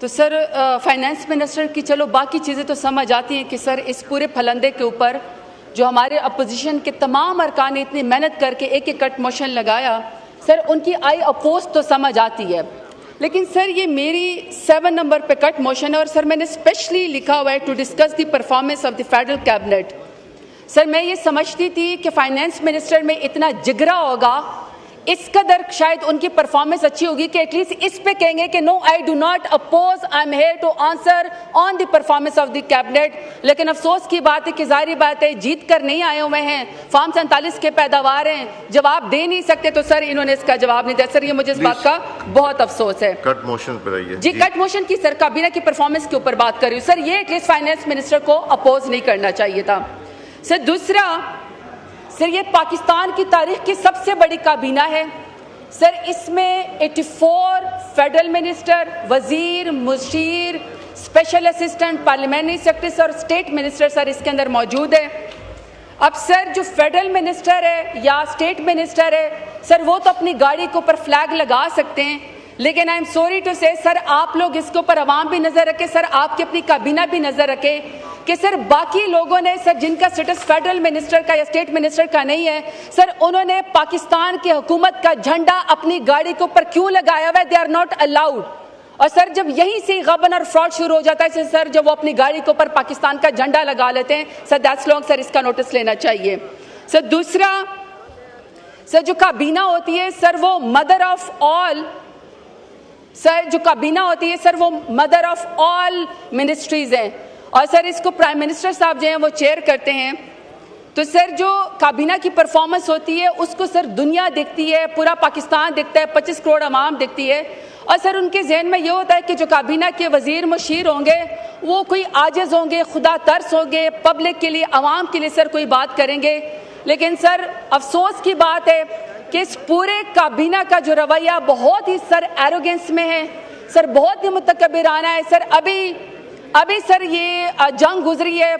तो sir finance minister की चलो बाकी चीज़ें तो समझ आती हैं कि सर इस पूरे फलंदे के ऊपर जो हमारे अपोजिशन के तमाम अरकान ने इतनी मेहनत करके एक एक कट मोशन लगाया, सर उनकी आई अपोज तो समझ आती है। लेकिन सर ये मेरी 7 नंबर पे कट मोशन है और सर मैंने स्पेशली लिखा हुआ है to discuss the performance of the federal cabinet. Sir मैं ये समझती थी कि फाइनेंस मिनिस्टर में इतना जिगरा होगा, इस कदर शायद उनकी परफॉर्मेंस अच्छी होगी कि एटलीस्ट इस पे कहेंगे कि no I do not oppose, I am here to answer on the performance of the cabinet. लेकिन अफसोस की बात है कि जाहिर बात है जीत कर नहीं आए हुए हैं, फार्म 47 के पैदावार हैं, जवाब दे नहीं सकते, तो सर इन्होंने इसका जवाब नहीं दिया। सर ये मुझे इस बात का बहुत अफसोस है। कट मोशन पर आइए जी, कट मोशन की सर काबीना की परफॉर्मेंस के ऊपर बात कर रही हूँ। सर ये एटलीस्ट फाइनेंस मिनिस्टर को अपोज नहीं करना चाहिए था। सर दूसरा, सर ये पाकिस्तान की तारीख की सबसे बड़ी काबीना है। सर इसमें 84 फेडरल मिनिस्टर, वजीर, मुशीर, स्पेशल असिस्टेंट, पार्लियामेंट्री सेक्रेटरी और स्टेट मिनिस्टर सर इसके अंदर मौजूद है। अब सर जो फेडरल मिनिस्टर है या स्टेट मिनिस्टर है, सर वो तो अपनी गाड़ी के ऊपर फ्लैग लगा सकते हैं, लेकिन आई एम सॉरी टू से सर आप लोग इसके ऊपर अवाम भी नजर रखें, सर आपकी अपनी काबीना भी नजर रखे कि सर बाकी लोगों ने सर जिनका स्टेटस फेडरल मिनिस्टर का या स्टेट मिनिस्टर का नहीं है, सर उन्होंने पाकिस्तान की हुकूमत का झंडा अपनी गाड़ी के ऊपर क्यों लगाया हुआ है? They are not allowed. और सर जब यहीं से गबन और फ्रॉड शुरू हो जाता है सर, जब वो अपनी गाड़ी के ऊपर पाकिस्तान का झंडा लगा लेते हैं, सर दैट्स लॉन्ग, सर इसका नोटिस लेना चाहिए। सर दूसरा, सर जो काबीना होती है सर वो मदर ऑफ ऑल, सर जो काबीना होती है सर वो मदर ऑफ ऑल मिनिस्ट्रीज हैं और सर इसको प्राइम मिनिस्टर साहब जो हैं वो चेयर करते हैं। तो सर जो काबीना की परफॉर्मेंस होती है उसको सर दुनिया देखती है, पूरा पाकिस्तान देखता है, 25 करोड़ आवाम देखती है और सर उनके जहन में ये होता है कि जो काबीना के वजीर मुशीर होंगे वो कोई आजिज होंगे, खुदा तरस होंगे, पब्लिक के लिए, आवाम के लिए सर कोई बात करेंगे। लेकिन सर अफसोस की बात है कि इस पूरे काबीना का जो रवैया बहुत ही सर एरोगेंस में है, सर बहुत ही मुतकब्बिराना है। सर अभी सर ये जंग गुजरी है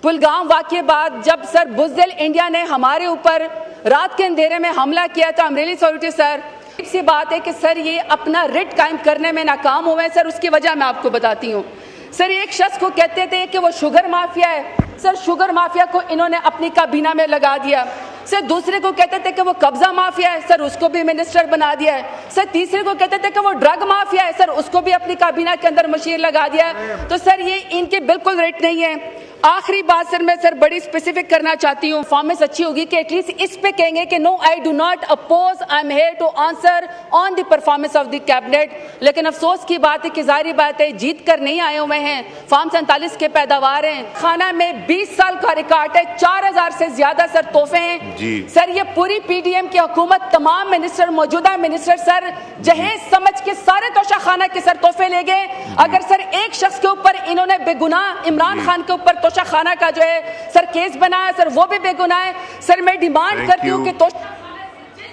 पुलगाम वाक़े बाद, जब सर बुज़दिल इंडिया ने हमारे ऊपर रात के अंधेरे में हमला किया था। I am really sorry to sir. सी बात है कि सर ये अपना रिट कायम करने में नाकाम हुए हैं सर, उसकी वजह मैं आपको बताती हूँ। सर एक शख्स को कहते थे कि वो शुगर माफिया है, सर शुगर माफिया को इन्होंने अपनी काबीना में लगा दिया। सर दूसरे को कहते थे कि वो कब्जा माफिया है, सर उसको भी मिनिस्टर बना दिया है। सर तीसरे को कहते थे कि वो ड्रग माफिया है, सर उसको भी अपनी काबीना के अंदर मुशीर लगा दिया है। तो सर ये इनके बिल्कुल रेट नहीं है। आखिरी बात सर मैं सर बड़ी स्पेसिफिक करना चाहती हूँ, परफॉर्मेंस अच्छी होगी कि एटलीस्ट इस पे कहेंगे कि no I do not oppose, I am here to answer on the performance of the cabinet. लेकिन अफसोस की बात है कि जाहिर बात है जीत कर नहीं आए हुए हैं, फार्म 47 के पैदावार हैं। खाना में 20 साल का रिकॉर्ड है, 4000 से ज्यादा सर तोहफे हैं। सर ये पूरी पीडीएम की हुकूमत, तमाम मिनिस्टर, मौजूदा मिनिस्टर सर जहेज समझ के सारे तोशा खाना के सर तोहफे ले गए। अगर सर एक शख्स के ऊपर इन्होंने बेगुनाह इमरान खान के ऊपर तोशा खाना का जो है सर केस बनाया, सर वो भी बेगुनाह है। सर मैं डिमांड करती हूँ कि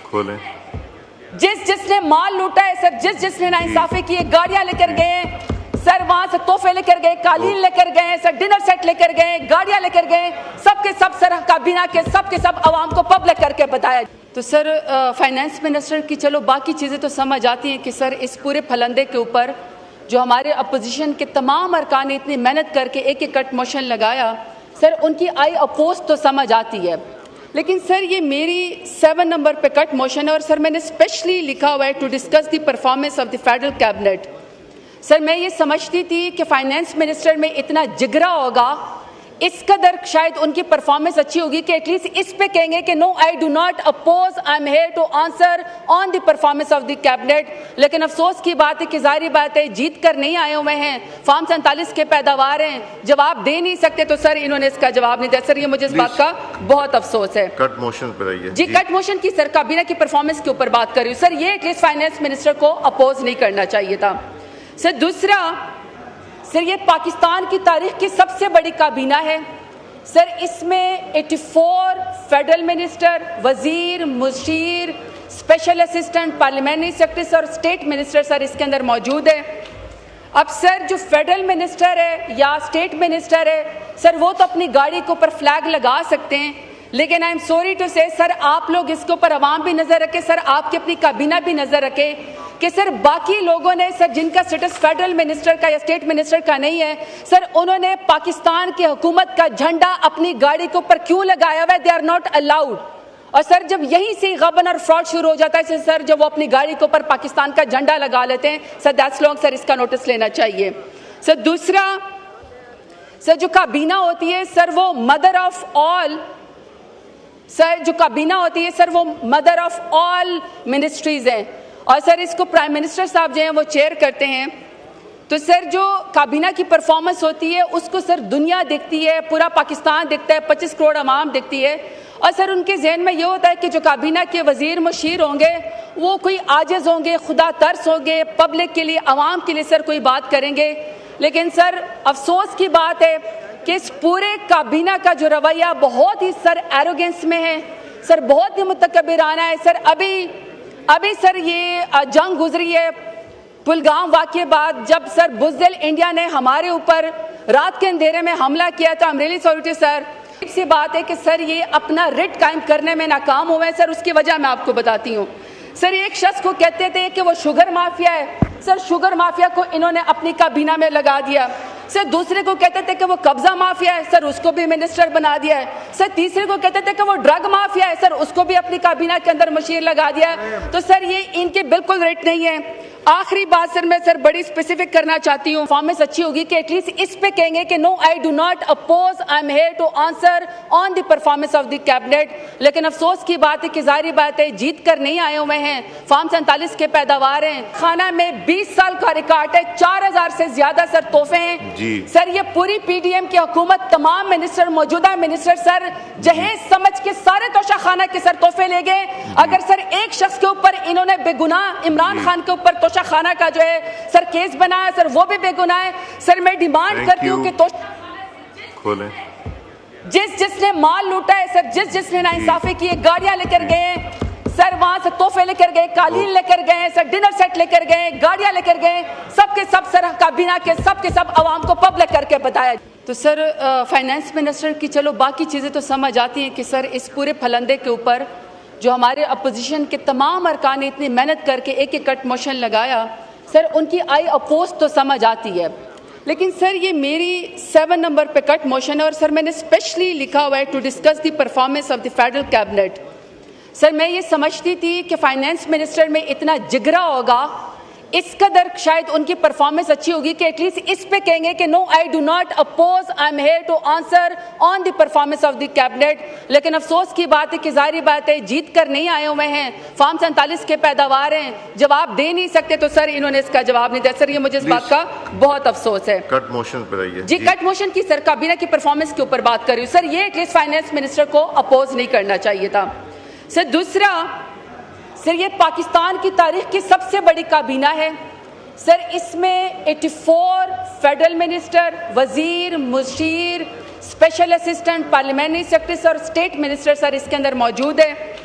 खोलें, जिसने माल लूटा है सर, जिसने नाइंसाफी की, गाड़ियां लेकर गए सर, वहां से तोहफे लेकर गए, कालीन लेकर गए सर, डिनर सेट लेकर गए, गाड़ियां लेकर गए, सबके सब सर काबीना के सबके सब आवाम को पब्लिक करके बताया। तो सर फाइनेंस मिनिस्टर की चलो बाकी चीज़ें तो समझ आती हैं कि सर इस पूरे फलंदे के ऊपर जो हमारे अपोजिशन के तमाम अरकान ने इतनी मेहनत करके एक एक कट मोशन लगाया, सर उनकी आई अपोज तो समझ आती है। लेकिन सर ये मेरी 7 नंबर पे कट मोशन है और सर मैंने स्पेशली लिखा हुआ है to discuss the performance of the federal cabinet. Sir मैं ये समझती थी कि फाइनेंस मिनिस्टर में इतना जिगरा होगा, इस कदर शायद उनकी परफॉर्मेंस अच्छी होगी कि एटलीस्ट इस पे कहेंगे कि no I do not oppose, I am here to answer on the performance of the cabinet. लेकिन अफसोस की बात है कि जाहिर बात है जीत कर नहीं आए हुए हैं, फार्म 47 के पैदावार हैं, जवाब दे नहीं सकते, तो सर इन्होंने इसका जवाब नहीं दिया। सर ये मुझे इस बात का बहुत अफसोस है। कट मोशन पर आइए जी, कट मोशन की सर काबीना की परफॉर्मेंस के ऊपर बात कर रही हूँ। सर ये एटलीस्ट फाइनेंस मिनिस्टर को अपोज नहीं करना चाहिए था। सर दूसरा, सर ये पाकिस्तान की तारीख की सबसे बड़ी काबीना है। सर इसमें 84 फेडरल मिनिस्टर, वजीर, मुशीर, स्पेशल असिस्टेंट, पार्लियामेंट्री सेक्रेटरी और स्टेट मिनिस्टर सर इसके अंदर मौजूद है। अब सर जो फेडरल मिनिस्टर है या स्टेट मिनिस्टर है, सर वो तो अपनी गाड़ी के ऊपर फ्लैग लगा सकते हैं, लेकिन आई एम सॉरी टू से सर, आप लोग इसके ऊपर अवाम भी नजर रखें सर, आपकी अपनी काबीना भी नजर रखे कि सर बाकी लोगों ने सर जिनका स्टेटस फेडरल मिनिस्टर का या स्टेट मिनिस्टर का नहीं है सर, उन्होंने पाकिस्तान की हुकूमत का झंडा अपनी गाड़ी के ऊपर क्यों लगाया हुआ है? They are not allowed. और सर जब यहीं से गबन और फ्रॉड शुरू हो जाता है सर, जब वो अपनी गाड़ी के ऊपर पाकिस्तान का झंडा लगा लेते हैं सर, दैट्स लॉन्ग सर, इसका नोटिस लेना चाहिए। सर दूसरा, सर जो काबीना होती है सर वो मदर ऑफ ऑल, सर जो काबीना होती है सर वो मदर ऑफ ऑल मिनिस्ट्रीज हैं और सर इसको प्राइम मिनिस्टर साहब जो हैं वो चेयर करते हैं। तो सर जो काबीना की परफॉर्मेंस होती है उसको सर दुनिया देखती है, पूरा पाकिस्तान देखता है, 25 करोड़ आवाम देखती है और सर उनके जहन में ये होता है कि जो काबीना के वजीर मुशीर होंगे वो कोई आजिज होंगे, खुदा तरस होंगे, पब्लिक के लिए, आवाम के लिए सर कोई बात करेंगे। लेकिन सर अफसोस की बात है कि इस पूरे काबीना का जो रवैया बहुत ही सर एरोगेंस में है सर, बहुत ही मुतकब्बिराना है सर। अभी सर ये जंग गुजरी है पुलगाम वाक़े बाद, जब सर बुज़दिल इंडिया ने हमारे ऊपर रात के अंधेरे में हमला किया था, I am really sorry to sir. सी बात है कि सर ये अपना रिट कायम करने में नाकाम हुए हैं सर, उसकी वजह मैं आपको बताती हूँ। सर एक शख्स को कहते थे कि वो शुगर माफिया है सर, शुगर माफिया को इन्होंने अपनी काबीना में लगा दिया। सर दूसरे को कहते थे कि वो कब्जा माफिया है सर, उसको भी मिनिस्टर बना दिया है। सर तीसरे को कहते थे कि वो ड्रग माफिया है सर, उसको भी अपनी काबीना के अंदर मुशीर लगा दिया है। तो सर ये इनके बिल्कुल रेट नहीं है। आखिरी बात सर मैं सर बड़ी स्पेसिफिक करना चाहती हूँ, परफॉर्मेंस अच्छी होगी कि एटलीस्ट इस पे कहेंगे कि no I do not oppose, I am here to answer on the performance of the cabinet. लेकिन अफसोस की बात है कि जाहिर बात है जीत कर नहीं आए हुए हैं, फार्म 47 के पैदावार हैं, खाना में 20 साल का रिकॉर्ड है, 4000 से ज्यादा सर तोहफे हैं सर। ये पूरी पीडीएम की हुकूमत, तमाम मिनिस्टर, मौजूदा मिनिस्टर सर जहेज समझ के सारे तोशा खाना के सर तोहफे ले गए। अगर सर एक शख्स के ऊपर इन्होंने बेगुनाह इमरान खान के ऊपर तोशा खाना का जो है सर केस बनाया सर, वो भी बेगुनाह है सर। मैं डिमांड करती हूँ कि खोलें, जिसने माल लूटा है सर, जिसने नाइंसाफी की, गाड़ियां लेकर गए सर, वहां से तोहफे लेकर गए, कालीन लेकर गए सर, डिनर सेट लेकर गए, गाड़ियां लेकर गए, सबके सब सर काबीना के सबके सब आवाम को पब्लिक करके बताया। तो सर फाइनेंस मिनिस्टर की चलो बाकी चीज़ें तो समझ आती हैं कि सर इस पूरे फलंदे के ऊपर जो हमारे अपोजिशन के तमाम अरकान ने इतनी मेहनत करके एक एक कट मोशन लगाया सर, उनकी आई अपोज तो समझ आती है। लेकिन सर ये मेरी 7 नंबर पे कट मोशन है और सर मैंने स्पेशली लिखा हुआ है to discuss the performance of the federal cabinet. Sir मैं ये समझती थी कि फाइनेंस मिनिस्टर में इतना जिगरा होगा, इस कदर शायद उनकी परफॉर्मेंस अच्छी होगी कि एटलीस्ट इस पे कहेंगे कि no I do not oppose, I am here to answer on the performance of the cabinet. लेकिन अफसोस की बात है कि जाहिर बात है जीत कर नहीं आए हुए हैं, फार्म 47 के पैदावार हैं, जवाब दे नहीं सकते। तो सर इन्होंने इसका जवाब नहीं दिया सर, ये मुझे इस बात का बहुत अफसोस है। कट मोशन पर आइए जी, कट मोशन की सर काबीना की परफॉर्मेंस के ऊपर बात कर रही हूँ सर, ये एटलीस्ट फाइनेंस मिनिस्टर को अपोज नहीं करना चाहिए था। सर दूसरा, सर ये पाकिस्तान की तारीख की सबसे बड़ी काबीना है सर, इसमें 84 फेडरल मिनिस्टर, वजीर, मुशीर, स्पेशल असिस्टेंट, पार्लियामेंट्री सेक्रेटरी और स्टेट मिनिस्टर सर इसके अंदर मौजूद है।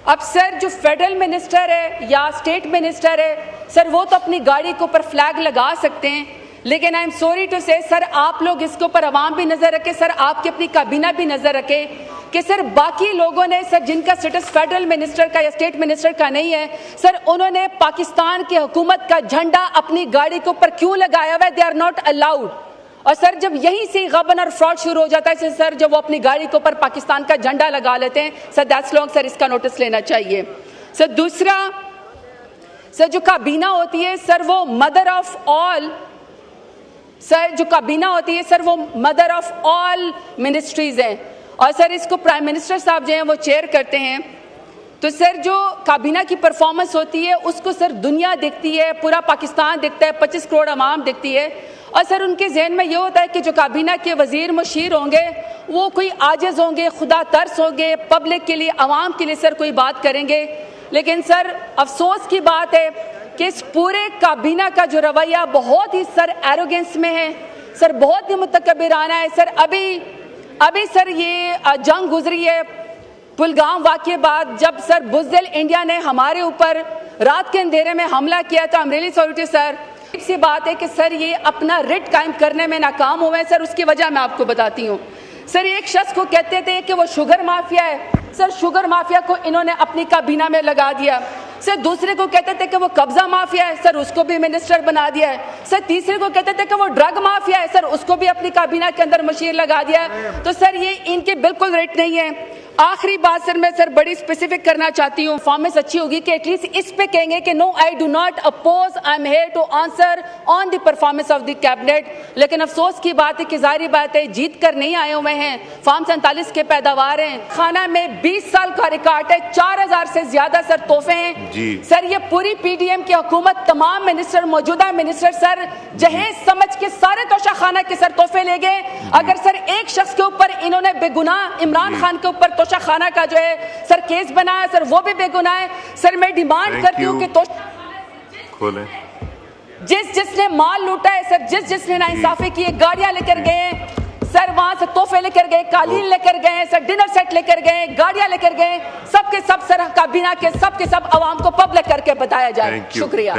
अब सर जो फेडरल मिनिस्टर है या स्टेट मिनिस्टर है सर, वो तो अपनी गाड़ी के ऊपर फ्लैग लगा सकते हैं, लेकिन आई एम सॉरी टू से सर आप लोग इसके ऊपर अवाम भी नजर रखे सर, आपकी अपनी काबीना भी नजर रखे कि सर बाकी लोगों ने सर जिनका स्टेटस फेडरल मिनिस्टर का या स्टेट मिनिस्टर का नहीं है सर, उन्होंने पाकिस्तान की हुकूमत का झंडा अपनी गाड़ी के ऊपर क्यों लगाया हुआ है? They are not allowed. और सर जब यहीं से गबन और फ्रॉड शुरू हो जाता है सर, जब वो अपनी गाड़ी के ऊपर पाकिस्तान का झंडा लगा लेते हैं सर, दैट्स लॉन्ग सर, इसका नोटिस लेना चाहिए। सर दूसरा, सर जो काबीना होती है सर वो मदर ऑफ ऑल, सर जो काबीना होती है सर वो मदर ऑफ ऑल मिनिस्ट्रीज हैं और सर इसको प्राइम मिनिस्टर साहब जो हैं वो चेयर करते हैं। तो सर जो काबीना की परफॉर्मेंस होती है उसको सर दुनिया देखती है, पूरा पाकिस्तान देखता है, 25 करोड़ आवाम देखती है और सर उनके जहन में ये होता है कि जो काबीना के वजीर मुशीर होंगे वो कोई आजिज होंगे, खुदा तरस होंगे, पब्लिक के लिए, आवाम के लिए सर कोई बात करेंगे। लेकिन सर अफसोस की बात है कि इस पूरे काबीना का जो रवैया बहुत ही सर एरोगेंस में है सर, बहुत ही मुतकब्बिराना है सर। अभी सर ये जंग गुजरी है पुलगाम वाक़े बाद, जब सर बुज़दिल इंडिया ने हमारे ऊपर रात के अंधेरे में हमला किया था, I am really sorry to sir. सी बात है कि सर ये अपना रिट कायम करने में नाकाम हुए हैं सर, उसकी वजह मैं आपको बताती हूँ। सर एक शख्स को कहते थे कि वो शुगर माफिया है, सर शुगर माफिया को इन्होंने अपनी काबीना में लगा दिया। सर दूसरे को कहते थे कि वो कब्जा माफिया है, सर उसको भी मिनिस्टर बना दिया है। सर तीसरे को कहते थे कि वो ड्रग माफिया है, सर उसको भी अपनी काबीना के अंदर मुशीर लगा दिया है। तो सर ये इनके बिल्कुल रेट नहीं है। आखिरी बात सर मैं सर बड़ी स्पेसिफिक करना चाहती हूँ, परफॉर्मेंस अच्छी होगी कि एटलीस्ट इस पे कहेंगे कि no I do not oppose, I am here to answer on the performance of the cabinet. लेकिन अफसोस की बात है कि जाहिर बात है जीत कर नहीं आए हुए हैं, फार्म 47 के पैदावार हैं। खाना में 20 साल का रिकॉर्ड है, 4000 से ज्यादा सर तोहफे हैं जी। सर। ये पूरी पीडीएम की हुकूमत, तमाम मिनिस्टर, मौजूदा मिनिस्टर सर जहेज समझ के सारे तोशा खाना के सर तोहफे ले गए। अगर सर एक शख्स के ऊपर इन्होंने बेगुनाह इमरान खान के ऊपर तोशा खाना का जो है सर केस बनाया सर, वो भी बेगुनाह है। सर मैं डिमांड करती हूँ कि खोलें। जिसने माल लूटा है सर, जिसने नाइंसाफी की, गाड़ियां लेकर गए सर, वहां से तोहफे लेकर गए, कालीन लेकर गए सर, डिनर सेट लेकर गए, गाड़ियां लेकर गए, सबके सब सर काबीना के सबके सब अवाम को पब्लिक करके बताया जाए। शुक्रिया।